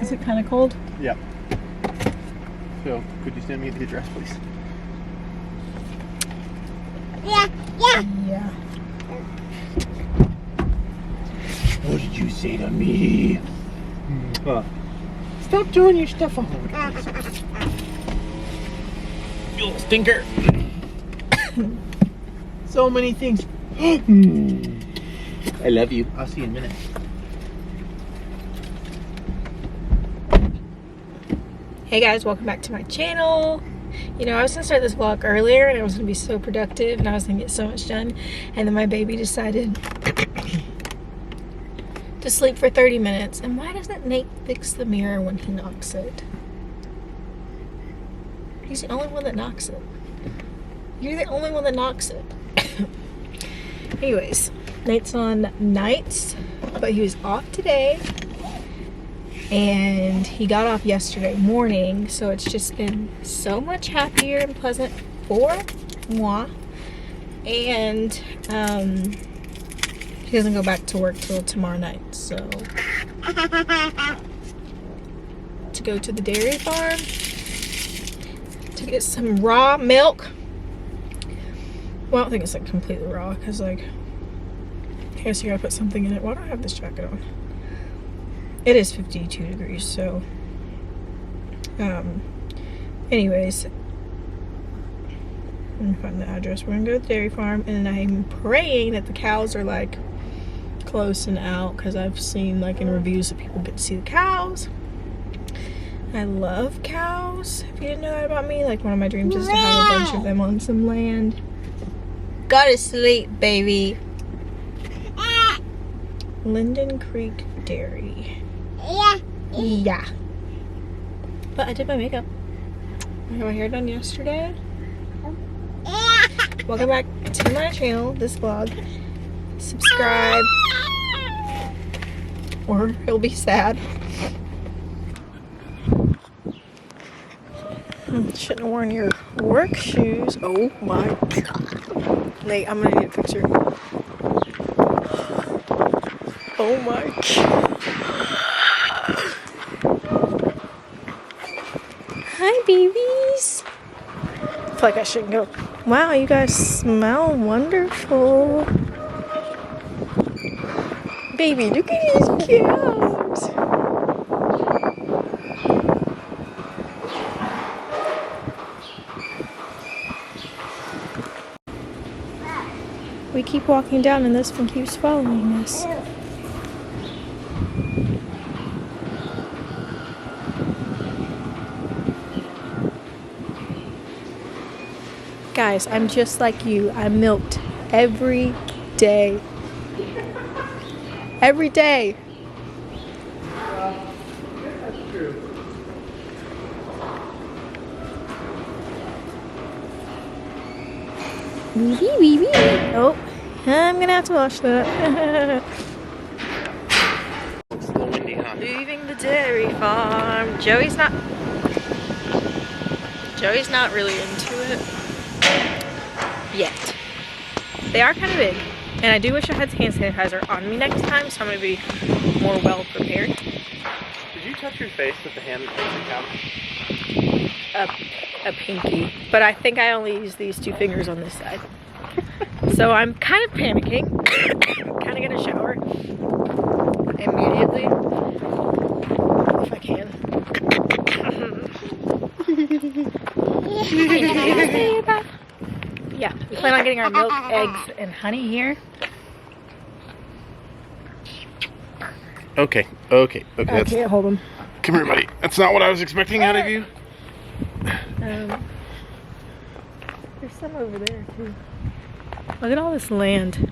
Is it kind of cold? Yeah. So, could you send me the address, please? Yeah. What did you say to me? Stop doing your stuff on you little stinker. So many things. I love you. I'll see you in a minute. Hey guys, welcome back to my channel. You know, I was gonna start this vlog earlier and I was gonna be so productive and I was gonna get so much done, and then my baby decided to sleep for 30 minutes. And why doesn't Nate fix the mirror when he knocks it? He's the only one that knocks it. You're the only one that knocks it. Anyways, Nate's on nights, but he was off today. And he got off yesterday morning, so it's just been so much happier and pleasant for moi. And he doesn't go back to work till tomorrow night, so to go to the dairy farm to get some raw milk. Well, I don't think it's like completely raw because, like, I guess you gotta put something in it. Why do I have this jacket on? It is 52 degrees, so anyways, I'm gonna find the address. We're gonna go to the dairy farm, and I'm praying that the cows are like close and out, because I've seen like in reviews that people get to see the cows. I love cows. If you didn't know that about me, like one of my dreams is to have a bunch of them on some land. Go to sleep, baby. Linden Creek Dairy. Yeah. But I did my makeup. I got my hair done yesterday. Welcome back to my channel, this vlog. Subscribe, or he'll be sad. Shouldn't have worn your work shoes. Oh my god. Nate, I'm gonna need a picture. Oh my god. Hi, babies. I feel like I shouldn't go. Wow, you guys smell wonderful. Baby, look at these cows. We keep walking down and this one keeps following us. Guys, I'm just like you. I'm milked every day. Every day. That's true. Wee. Oh, I'm gonna have to wash that. It's a little windy, huh? Leaving the dairy farm. Joey's not really into it yet. They are kind of big, and I do wish I had hand sanitizer on me next time, so I'm gonna be more well prepared. Did you touch your face with the hand that touched A pinky, but I think I only use these two fingers on this side. So I'm kind of panicking. Kind of gonna shower immediately if I can. Yeah, we plan on getting our milk, eggs, and honey here. Okay. I can't hold them. Come here, buddy. That's not what I was expecting out of you. There's some over there too. Look at all this land.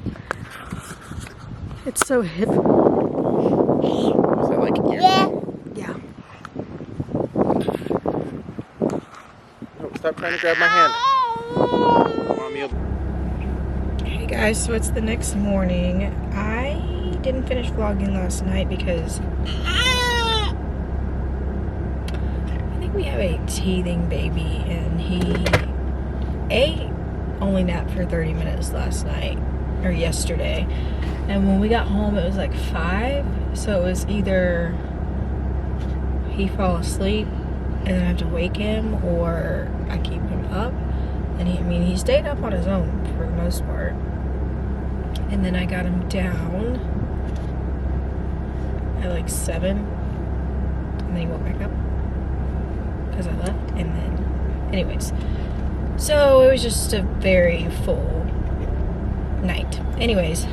It's so hip. Is that like Yeah. Oh, stop trying to grab my hand. Mommy. Hey guys, so it's the next morning. I didn't finish vlogging last night because I think we have a teething baby, and he only napped for 30 minutes last night, or yesterday, and when we got home it was like 5, so it was either he fall asleep and then I have to wake him, or I keep him up. And he stayed up on his own for the most part. And then I got him down at like 7, and then he woke back up because I left. And then, anyways, so it was just a very full night. Anyways,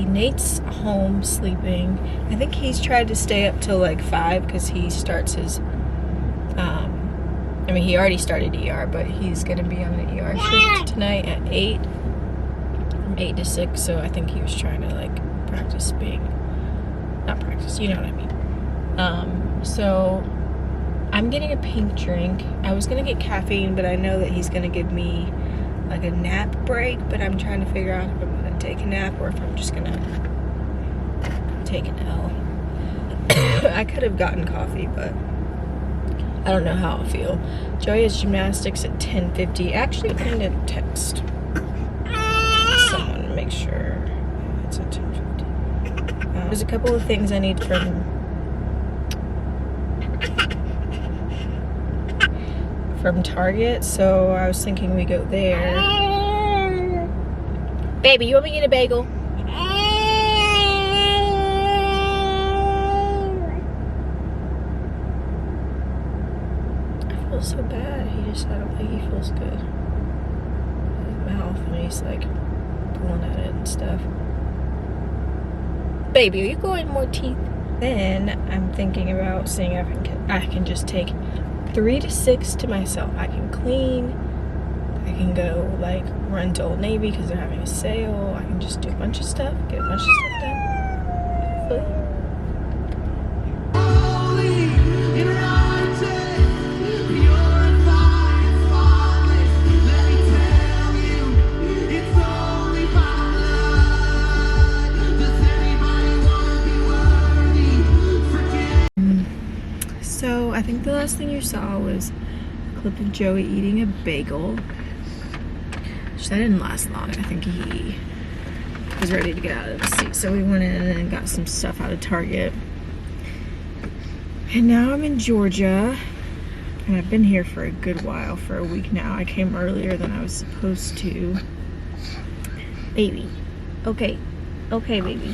Nate's home sleeping. I think he's tried to stay up till like 5 because he starts his he already started ER, but he's gonna be on an ER shift tonight at 8, from 8 to 6. So I think he was trying to like practice being, not practice, you know what I mean. So I'm getting a pink drink. I was gonna get caffeine, but I know that he's gonna give me like a nap break, but I'm trying to figure out if I'm gonna take a nap or if I'm just gonna take an L. I could have gotten coffee, but I don't know how I'll feel. Joey has gymnastics at 10:50. Actually, I'm gonna text someone to make sure it's at 10:50. There's a couple of things I need from Target, so I was thinking we go there. Baby, you want me to eat a bagel? I feel so bad. I don't think he feels good. His mouth, and he's like pulling at it and stuff. Baby, are you growing more teeth? Then I'm thinking about seeing if I can just take 3 to 6 to myself. I can clean. I can go like run to Old Navy because they're having a sale. I can just do a bunch of stuff, get a bunch of stuff done. Hopefully. So I think the last thing you saw was a clip of Joey eating a bagel. That didn't last long. I think he was ready to get out of the seat. So we went in and got some stuff out of Target. And now I'm in Georgia. And I've been here for a good while, for a week now. I came earlier than I was supposed to. Baby. Okay. Okay, baby.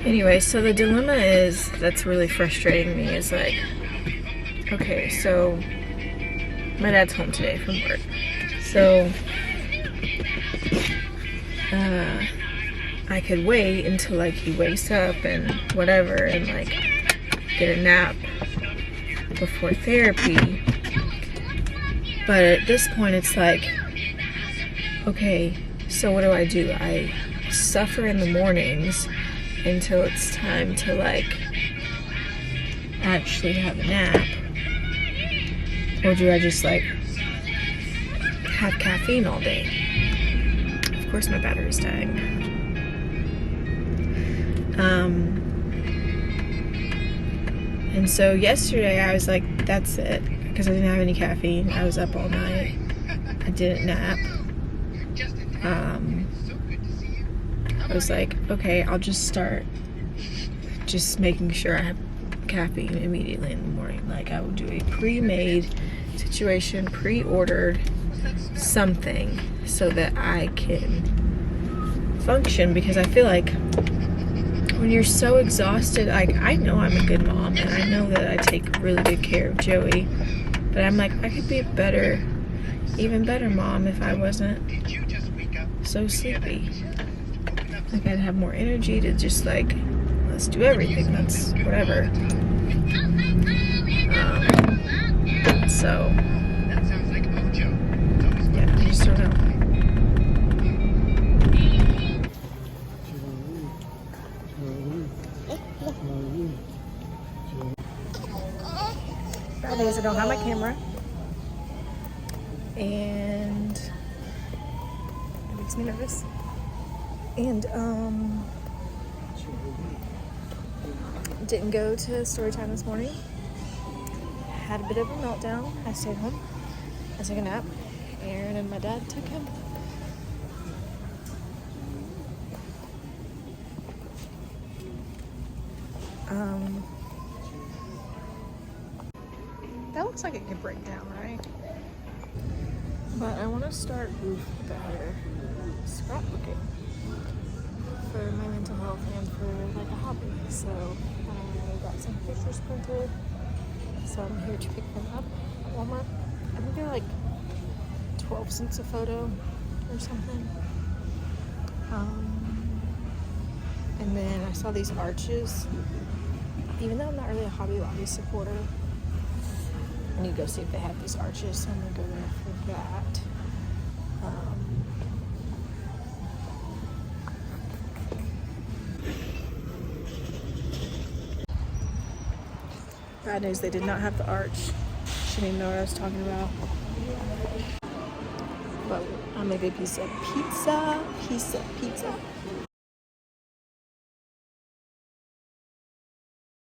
Anyway, so the dilemma that's really frustrating me is like, okay, so my dad's home today from work. So I could wait until like he wakes up and whatever and like get a nap before therapy. But at this point it's like, okay, so what do? I suffer in the mornings until it's time to like actually have a nap, or do I just like have caffeine all day? Of course my battery's dying. And so yesterday I was like, that's it, because I didn't have any caffeine. I was up all night. I didn't nap. I was like, okay, I'll just start just making sure I have caffeine immediately in the morning. Like I would do a pre-made situation, pre-ordered something so that I can function, because I feel like when you're so exhausted, like I know I'm a good mom and I know that I take really good care of Joey, but I'm like, I could be a better, even better mom if I wasn't so sleepy. Like I'd have more energy to just like, let's do everything, that's whatever. So yeah, I just don't know. Fridays I don't have my camera, and it makes me nervous. And Didn't go to story time this morning. Had a bit of a meltdown. I stayed home. I took a nap. Aaron and my dad took him. That looks like it could break down, right? But I want to start better scrapbooking for my mental health and for like a hobby. So I got some pictures printed. So I'm here to pick them up at Walmart. I think they're like 12 cents a photo or something. And then I saw these arches. Even though I'm not really a Hobby Lobby supporter, I need to go see if they have these arches, so I'm gonna go there for that. Bad news, they did not have the arch. Shouldn't even know what I was talking about. But I'll make a piece of pizza.